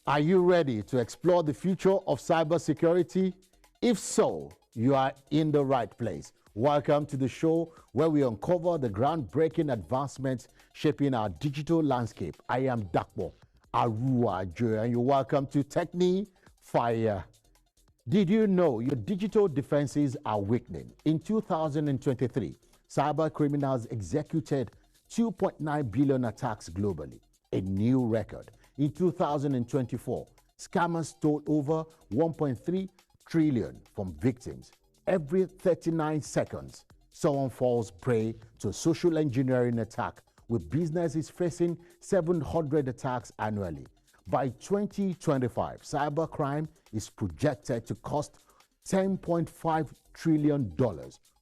Are you ready to explore the future of cybersecurity? If so, you are in the right place. Welcome to the show where we uncover the groundbreaking advancements shaping our digital landscape. I am Dapo Aruwajoye, and you're welcome to TechnyFire. Did you know your digital defenses are weakening? In 2023, cyber criminals executed 2.9 billion attacks globally, a new record. In 2024, scammers stole over 1.3 trillion from victims. Every 39 seconds, someone falls prey to a social engineering attack, with businesses facing 700 attacks annually. By 2025, cybercrime is projected to cost $10.5 trillion,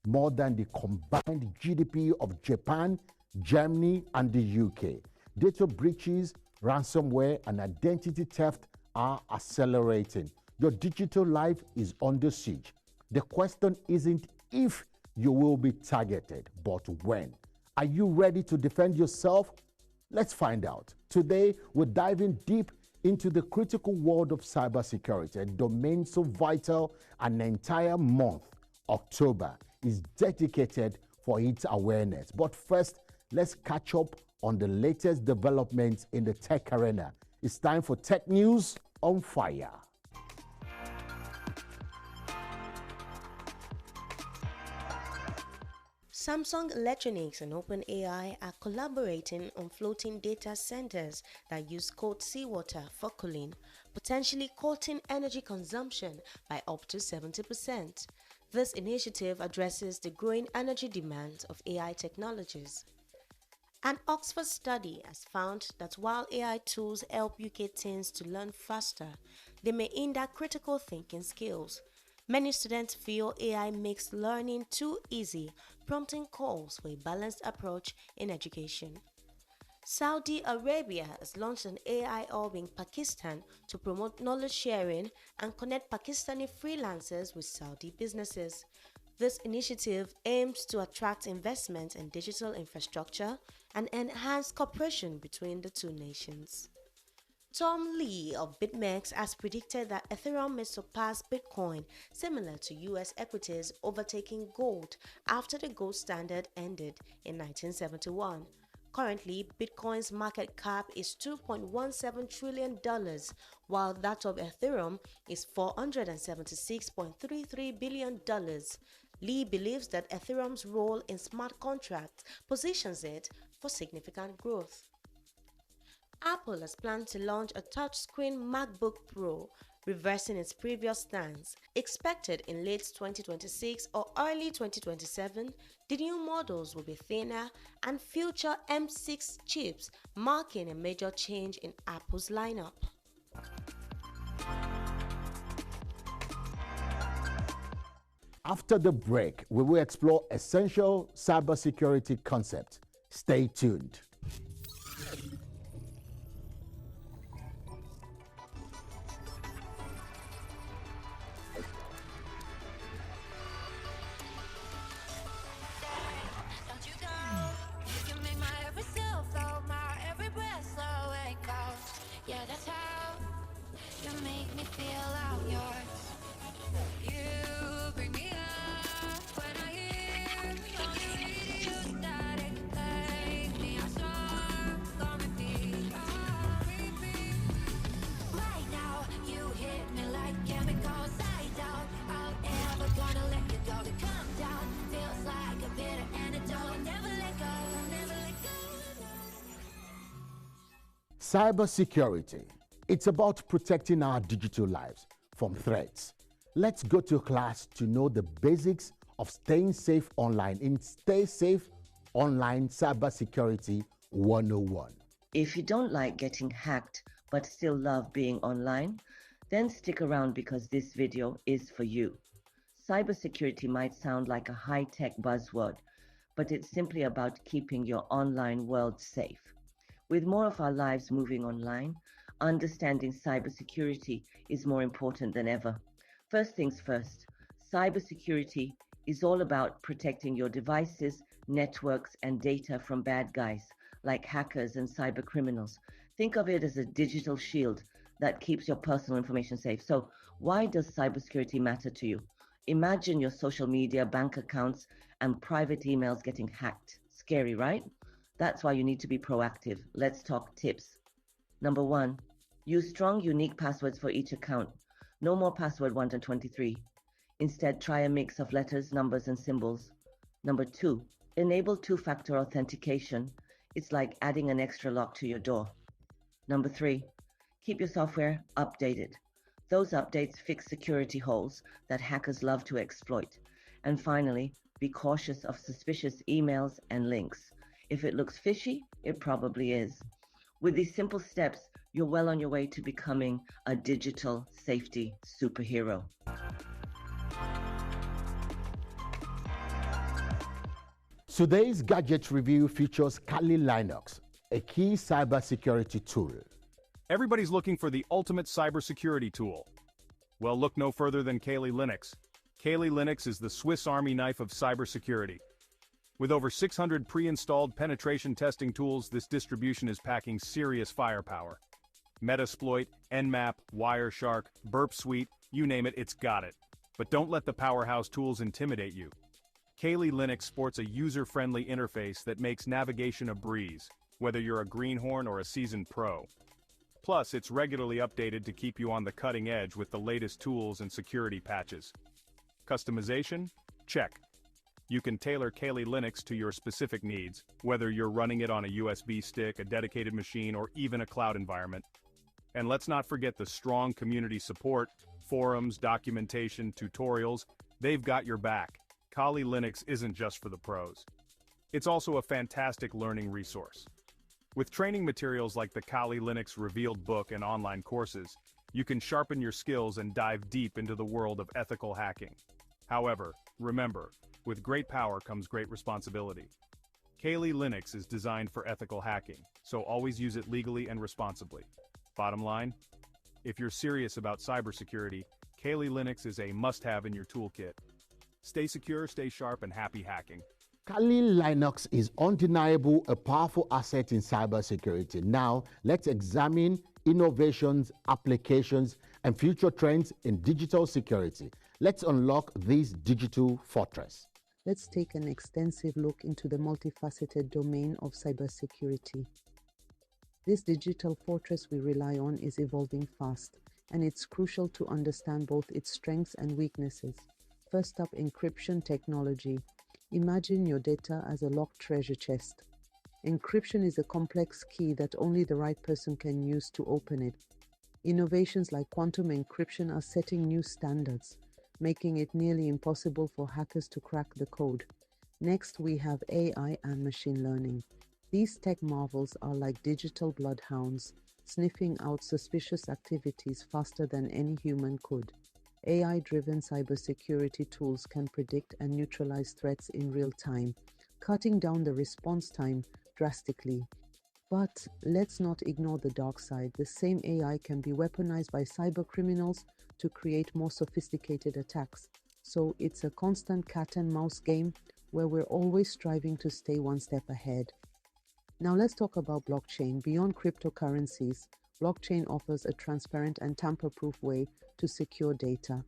more than the combined GDP of Japan, Germany, and the UK. Data breaches, ransomware, and identity theft are accelerating. Your digital life is under siege. The question isn't if you will be targeted, but when. Are you ready to defend yourself? Let's find out. Today, we're diving deep into the critical world of cybersecurity, a domain so vital an entire month, October, is dedicated for its awareness. But first, let's catch up on the latest developments in the tech arena. It's time for Tech News on Fire. Samsung Electronics and OpenAI are collaborating on floating data centers that use cold seawater for cooling, potentially cutting energy consumption by up to 70%. This initiative addresses the growing energy demands of AI technologies. An Oxford study has found that while AI tools help UK teens to learn faster, they may hinder critical thinking skills. Many students feel AI makes learning too easy, prompting calls for a balanced approach in education. Saudi Arabia has launched an AI hub in Pakistan to promote knowledge sharing and connect Pakistani freelancers with Saudi businesses. This initiative aims to attract investment in digital infrastructure and enhance cooperation between the two nations. Tom Lee of BitMEX has predicted that Ethereum may surpass Bitcoin, similar to US equities overtaking gold after the gold standard ended in 1971. Currently, Bitcoin's market cap is $2.17 trillion, while that of Ethereum is $476.33 billion. Lee believes that Ethereum's role in smart contracts positions it for significant growth. Apple has planned to launch a touchscreen MacBook Pro, reversing its previous stance. Expected in late 2026 or early 2027, the new models will be thinner and feature M6 chips, marking a major change in Apple's lineup. After the break, we will explore essential cybersecurity concepts. Stay tuned. Cybersecurity. It's about protecting our digital lives from threats. Let's go to class to know the basics of staying safe online in Stay Safe Online Cybersecurity 101. If you don't like getting hacked but still love being online, then stick around because this video is for you. Cybersecurity might sound like a high-tech buzzword, but it's simply about keeping your online world safe. With more of our lives moving online, understanding cybersecurity is more important than ever. First things first, cybersecurity is all about protecting your devices, networks, and data from bad guys like hackers and cyber criminals. Think of it as a digital shield that keeps your personal information safe. So why does cybersecurity matter to you? Imagine your social media, bank accounts, and private emails getting hacked. Scary, right? That's why you need to be proactive. Let's talk tips. Number 1, use strong, unique passwords for each account. No more password 1 to 23. Instead, try a mix of letters, numbers, and symbols. Number 2, enable two-factor authentication. It's like adding an extra lock to your door. Number 3, keep your software updated. Those updates fix security holes that hackers love to exploit. And finally, be cautious of suspicious emails and links. If it looks fishy, it probably is. With these simple steps, you're well on your way to becoming a digital safety superhero. Today's gadget review features Kali Linux, a key cybersecurity tool. Everybody's looking for the ultimate cybersecurity tool. Well, look no further than Kali Linux. Kali Linux is the Swiss Army knife of cybersecurity. With over 600 pre-installed penetration testing tools, this distribution is packing serious firepower. Metasploit, Nmap, Wireshark, Burp Suite, you name it, it's got it. But don't let the powerhouse tools intimidate you. Kali Linux sports a user-friendly interface that makes navigation a breeze, whether you're a greenhorn or a seasoned pro. Plus, it's regularly updated to keep you on the cutting edge with the latest tools and security patches. Customization? Check. You can tailor Kali Linux to your specific needs, whether you're running it on a USB stick, a dedicated machine, or even a cloud environment. And let's not forget the strong community support, forums, documentation, tutorials, they've got your back. Kali Linux isn't just for the pros. It's also a fantastic learning resource. With training materials like the Kali Linux Revealed book and online courses, you can sharpen your skills and dive deep into the world of ethical hacking. However, remember, with great power comes great responsibility. Kali Linux is designed for ethical hacking, so always use it legally and responsibly. Bottom line, if you're serious about cybersecurity, Kali Linux is a must-have in your toolkit. Stay secure, stay sharp, and happy hacking. Kali Linux is undeniable a powerful asset in cybersecurity. Now, let's examine innovations, applications, and future trends in digital security. Let's unlock this digital fortress. Let's take an extensive look into the multifaceted domain of cybersecurity. This digital fortress we rely on is evolving fast, and it's crucial to understand both its strengths and weaknesses. First up, encryption technology. Imagine your data as a locked treasure chest. Encryption is a complex key that only the right person can use to open it. Innovations like quantum encryption are setting new standards, making it nearly impossible for hackers to crack the code. Next, we have AI and machine learning. These tech marvels are like digital bloodhounds, sniffing out suspicious activities faster than any human could. AI-driven cybersecurity tools can predict and neutralize threats in real time, cutting down the response time drastically. But let's not ignore the dark side. The same AI can be weaponized by cybercriminals to create more sophisticated attacks. So it's a constant cat and mouse game where we're always striving to stay one step ahead. Now let's talk about blockchain. Beyond cryptocurrencies, blockchain offers a transparent and tamper-proof way to secure data.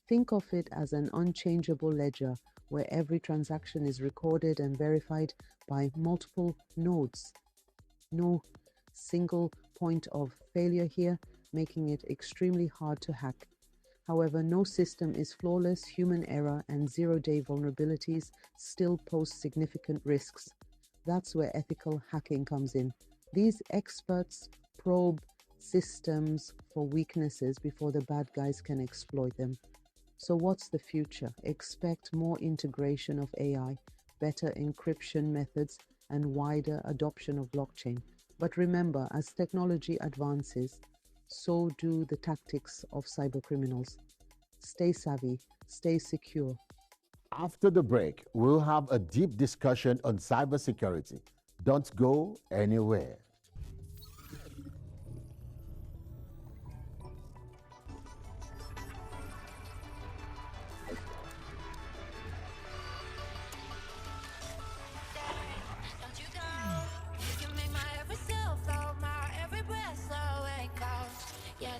Think of it as an unchangeable ledger where every transaction is recorded and verified by multiple nodes. No single point of failure here, making it extremely hard to hack. However, no system is flawless. Human error and zero-day vulnerabilities still pose significant risks. That's where ethical hacking comes in. These experts probe systems for weaknesses before the bad guys can exploit them. So what's the future? Expect more integration of AI, better encryption methods, and wider adoption of blockchain. But remember, as technology advances, so do the tactics of cybercriminals. Stay savvy, stay secure. After the break, we'll have a deep discussion on cybersecurity. Don't go anywhere. Yeah,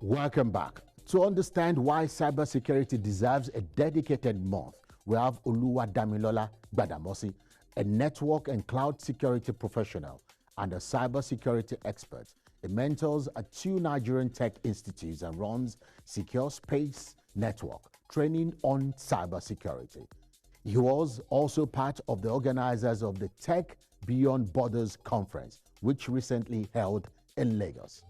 Welcome back. To understand why cybersecurity deserves a dedicated month, we have Oluwadamilola Gbadamosi, a network and cloud security professional and a cybersecurity expert. He mentors at 2 Nigerian tech institutes and runs Secure Space Network, training on cybersecurity. He was also part of the organizers of the Tech Beyond Borders conference, which recently held in Lagos.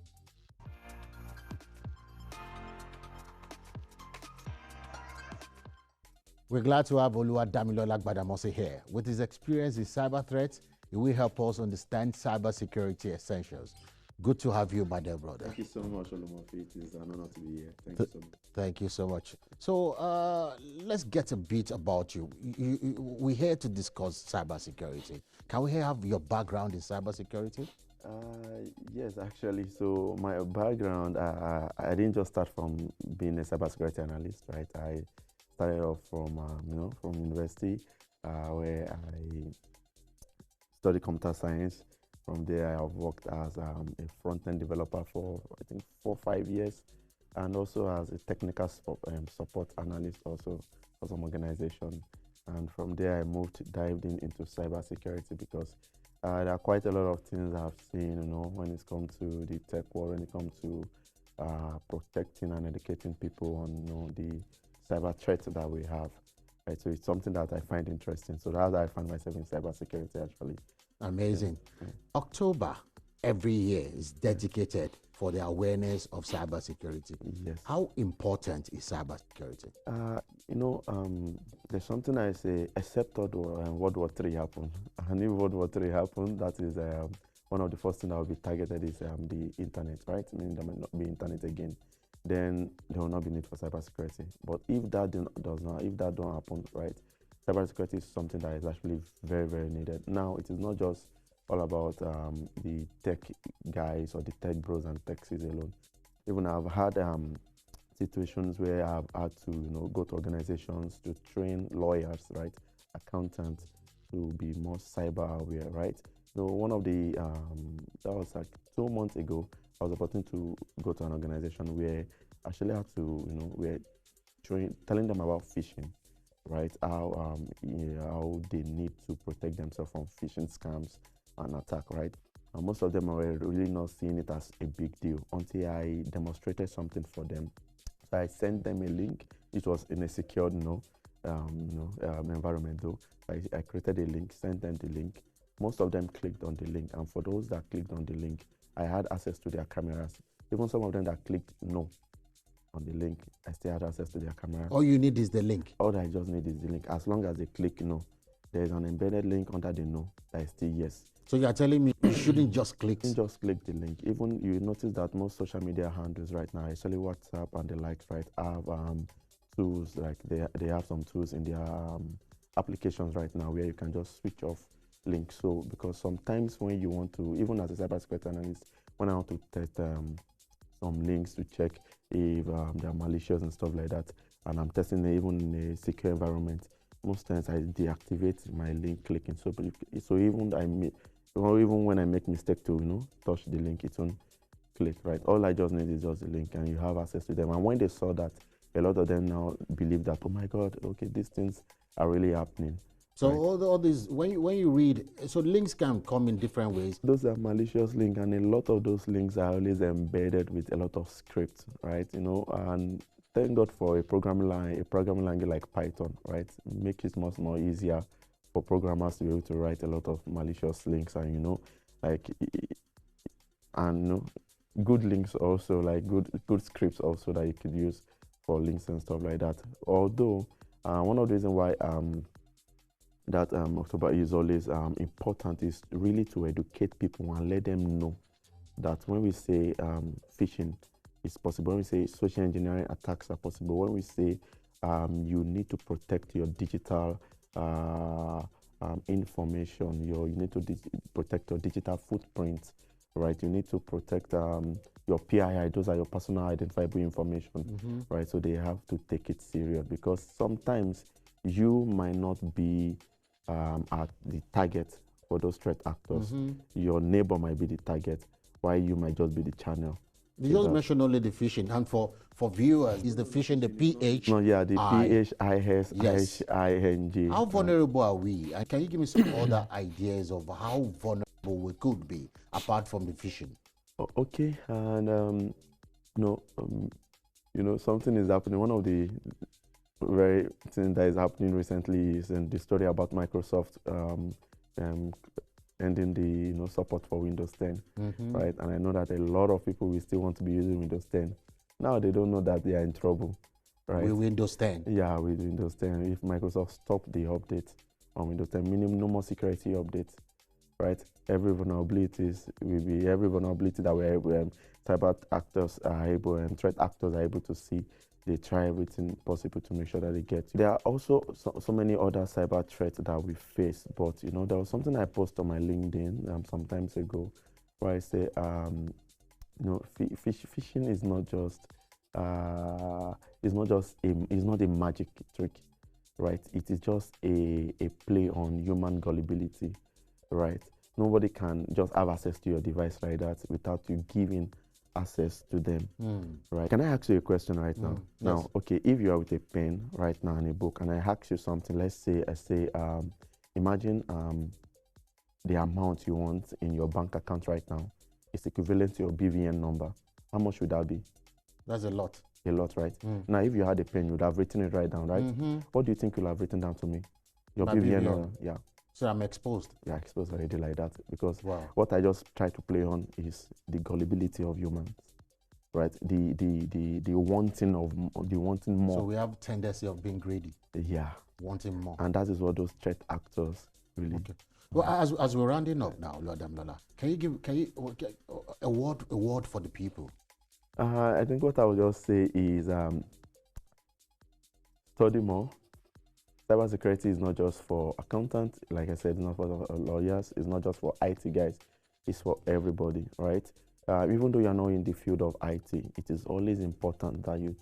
We're glad to have Oluwadamilola Gbadamosi here. With his experience in cyber threats, he will help us understand cybersecurity essentials. Good to have you, my dear brother. Thank you so much, Olumofi. It is an honor to be here. Thank you so much. Thank you so much. So let's get a bit about you. We're here to discuss cybersecurity. Can we have your background in cybersecurity? Yes, actually. So my background, I didn't just start from being a cybersecurity analyst, right? I started off from, from university, where I studied computer science. From there, I've worked as a front-end developer for, I think, 4 or 5 years, and also as a technical support analyst also for some organization. And from there, I dived into cybersecurity because there are quite a lot of things I've seen, when it comes to the tech world, when it comes to protecting and educating people on, the cyber threats that we have. Right? So it's something that I find interesting. So that's how I find myself in cybersecurity, actually. Amazing. Yeah. October every year is dedicated for the awareness of cybersecurity. Yes. How important is cybersecurity? There's something I say, except World War III happened. And if World War III happened, that is one of the first things that will be targeted is the internet, right? Meaning there might not be internet again. Then there will not be need for cybersecurity. But if that don't happen, right, cybersecurity is something that is actually very, very needed. Now, it is not just all about the tech guys or the tech bros and techies alone. Even I've had situations where I've had to, go to organizations to train lawyers, right, accountants to be more cyber aware, right? So one of the, that was like 2 months ago, I was about to go to an organization where I actually had to, we're telling them about phishing, right? How they need to protect themselves from phishing scams and attack, right? And most of them were really not seeing it as a big deal until I demonstrated something for them. So I sent them a link. It was in a secured, environment though. I created a link, sent them the link. Most of them clicked on the link, and for those that clicked on the link, I had access to their cameras. Even some of them that clicked no on the link, I still had access to their cameras. All you need is the link. All I just need is the link. As long as they click no, there is an embedded link under the no that is still yes. So you are telling me you shouldn't just click? You just click the link. Even you notice that most social media handles right now, especially WhatsApp and the likes, right, have tools, like they have some tools in their applications right now where you can just switch off links. So because sometimes when you want to, even as a cybersecurity analyst, when I want to test some links to check if they're malicious and stuff like that, and I'm testing it even in a secure environment, most times I deactivate my link clicking. So even when I make mistake to touch the link, it won't click, right? All I just need is just the link, and you have access to them. And when they saw that, a lot of them now believe that, oh my God, okay, these things are really happening. So right. all these, when you read, so links can come in different ways. Those are malicious links, and a lot of those links are always embedded with a lot of scripts, right? And thank God for a programming language like Python, right? Make it much more easier for programmers to be able to write a lot of malicious links, and good links also, like good scripts also that you could use for links and stuff like that. Although one of the reasons why that October is always important is really to educate people and let them know that when we say phishing is possible, when we say social engineering attacks are possible, when we say you need to protect your digital information, you need to protect your digital footprint, right? You need to protect your PII, those are your personal identifiable information, right? So they have to take it serious, because sometimes you might not be at the target for those threat actors. Your neighbor might be the target, while you might just be the channel. You just mentioned only the phishing, and for viewers, is the phishing the PH? No, yeah, the PHISING. How vulnerable are we? And can you give me some other ideas of how vulnerable we could be apart from the phishing? Okay, and something is happening. One of the very things that is happening recently is the story about Microsoft ending the support for Windows 10, right? And I know that a lot of people will still want to be using Windows 10. Now they don't know that they are in trouble, right? With Windows 10? Yeah, with Windows 10. If Microsoft stop the update on Windows 10, meaning no more security updates, right? Every vulnerability that cyber actors are able and threat actors are able to see, they try everything possible to make sure that they get. There are also so many other cyber threats that we face, but there was something I posted on my LinkedIn some times ago, where I say, phishing is not a magic trick, right? It is just a play on human gullibility, right? Nobody can just have access to your device like that without you giving access to them, right? Can I ask you a question right now? Yes. Now, okay, if you are with a pen right now and a book, and I ask you something, let's say, imagine the amount you want in your bank account right now is equivalent to your BVN number. How much would that be? That's a lot. A lot, right? Now, if you had a pen, you would have written it right down, right? What do you think you'll have written down to me? Your BVN number, yeah. So I'm exposed. Yeah, exposed already like that, because what I just try to play on is the gullibility of humans, right? The wanting more. So we have tendency of being greedy. Yeah, wanting more, and that is what those threat actors really. Okay. Well, as we're rounding up now, Oluwadamilola, can you a word for the people? I think what I would just say is study more. Cybersecurity is not just for accountants, like I said, it's not for lawyers, it's not just for IT guys, it's for everybody, right? Even though you're not in the field of IT, it is always important that you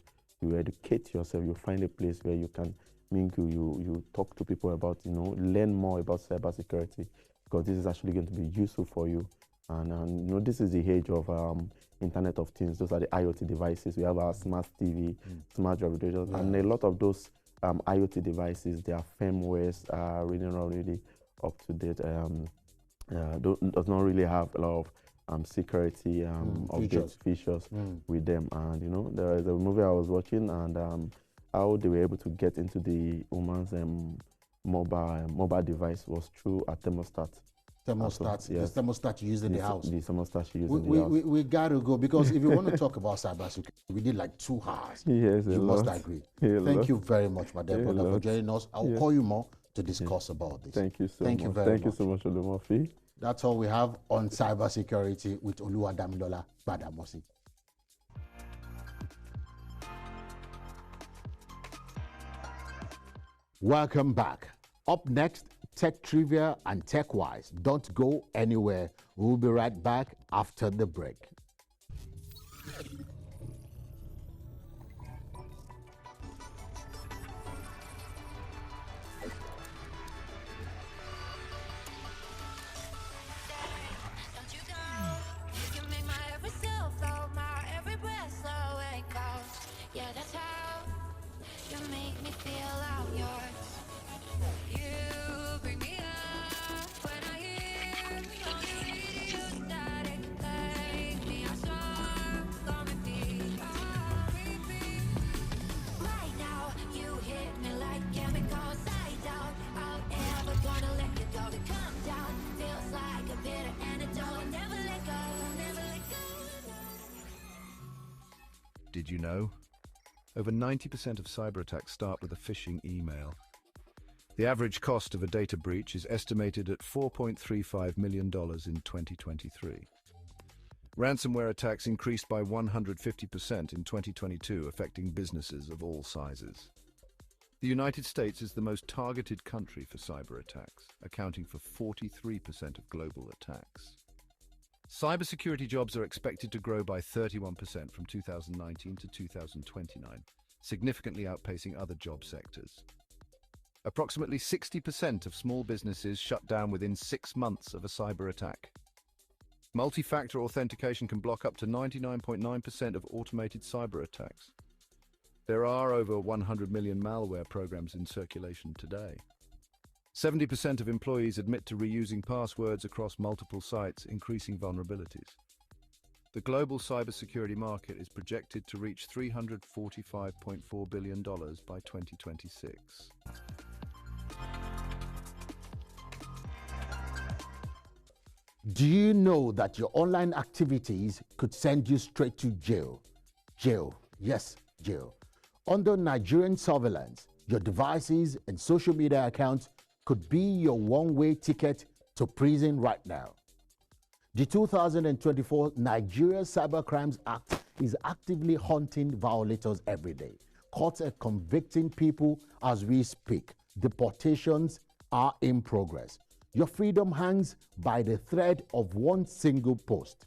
educate yourself, you find a place where you can mingle, you talk to people about, learn more about cybersecurity, because this is actually going to be useful for you. And this is the age of Internet of Things. Those are the IoT devices. We have our smart TV, smart refrigerators, and a lot of those IoT devices, their firmwares are really up to date. Does not really have a lot of security features with them. And there is a movie I was watching, and how they were able to get into the woman's mobile device was through a thermostat. Thermostat, yes. The thermostat used in the house. The thermostat she used in the house. We got to go, because if you want to talk about cybersecurity, we need like 2 hours. Yes, you must agree. Thank you very much, Madam Brother, for joining us. I'll call you more to discuss about this. Thank you so much. Thank you very much. Thank you so much, Olumofi. That's all we have on cybersecurity with Oluwadamilola Gbadamosi. Welcome back. Up next, Tech Trivia and Tech Wise. Don't go anywhere. We'll be right back after the break. Did you know? Over 90% of cyber attacks start with a phishing email. The average cost of a data breach is estimated at $4.35 million in 2023. Ransomware attacks increased by 150% in 2022, affecting businesses of all sizes. The United States is the most targeted country for cyber attacks, accounting for 43% of global attacks. Cybersecurity jobs are expected to grow by 31% from 2019 to 2029, significantly outpacing other job sectors. Approximately 60% of small businesses shut down within 6 months of a cyber attack. Multi-factor authentication can block up to 99.9% of automated cyber attacks. There are over 100 million malware programs in circulation today. 70% of employees admit to reusing passwords across multiple sites, increasing vulnerabilities. The global cybersecurity market is projected to reach $345.4 billion by 2026. Do you know that your online activities could send you straight to jail? Jail, yes, jail. Under Nigerian surveillance, your devices and social media accounts could be your one-way ticket to prison right now. The 2024 Nigeria Cybercrimes Act is actively hunting violators every day. Courts are convicting people as we speak. Deportations are in progress. Your freedom hangs by the thread of one single post.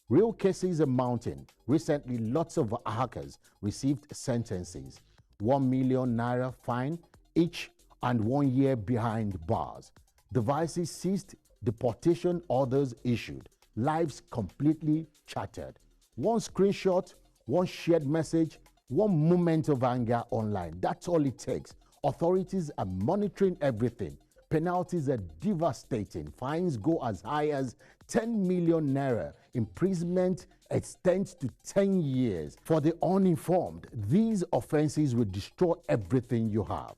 Real cases are mounting. Recently, lots of hackers received sentences. 1 million naira fine each and 1 year behind bars. Devices seized, deportation orders issued. Lives completely shattered. One screenshot, one shared message, one moment of anger online. That's all it takes. Authorities are monitoring everything. Penalties are devastating. Fines go as high as 10 million naira. Imprisonment extends to 10 years. For the uninformed, these offenses will destroy everything you have.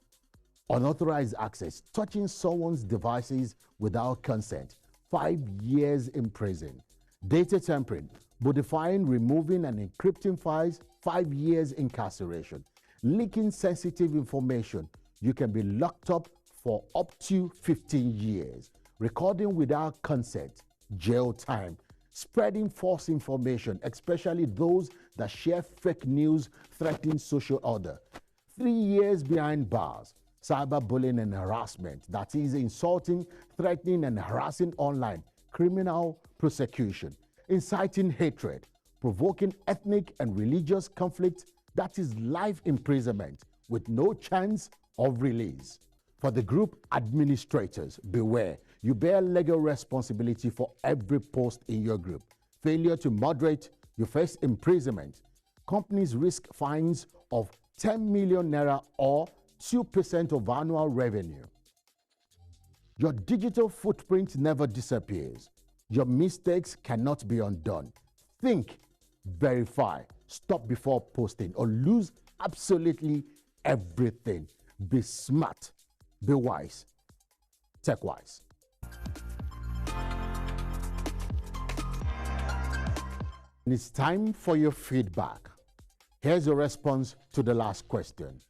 Unauthorized access, touching someone's devices without consent, 5 years in prison. Data tampering, modifying, removing, and encrypting files, 5 years incarceration. Leaking sensitive information, you can be locked up for up to 15 years. Recording without consent, jail time. Spreading false information, especially those that share fake news threatening social order, 3 years behind bars. Cyberbullying and harassment, that is insulting, threatening, and harassing online, criminal prosecution. Inciting hatred, provoking ethnic and religious conflict, that is life imprisonment with no chance of release. For the group administrators, beware. You bear legal responsibility for every post in your group. Failure to moderate, you face imprisonment. Companies risk fines of 10 million naira or 2% of annual revenue. Your digital footprint never disappears. Your mistakes cannot be undone. Think, verify, stop before posting, or lose absolutely everything. Be smart, be wise, tech-wise. It's time for your feedback. Here's a response to the last question.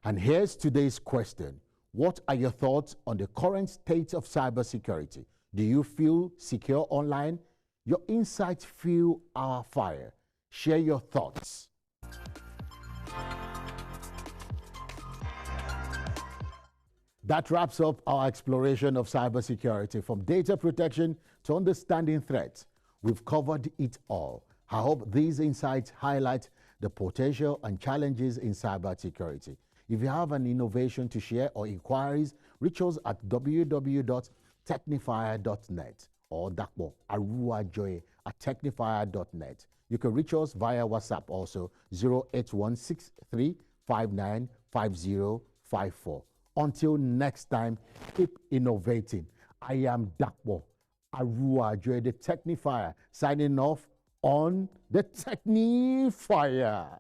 And here's today's question. What are your thoughts on the current state of cybersecurity? Do you feel secure online? Your insights fuel our fire. Share your thoughts. That wraps up our exploration of cybersecurity, from data protection to understanding threats. We've covered it all. I hope these insights highlight the potential and challenges in cybersecurity. If you have an innovation to share or inquiries, reach us at www.technyfire.net or Dapo Aruwajoye at TechnyFire.net. You can reach us via WhatsApp also 08163595054. Until next time, keep innovating. I am Dapo Aruwajoye, the TechnyFire, signing off on the TechnyFire.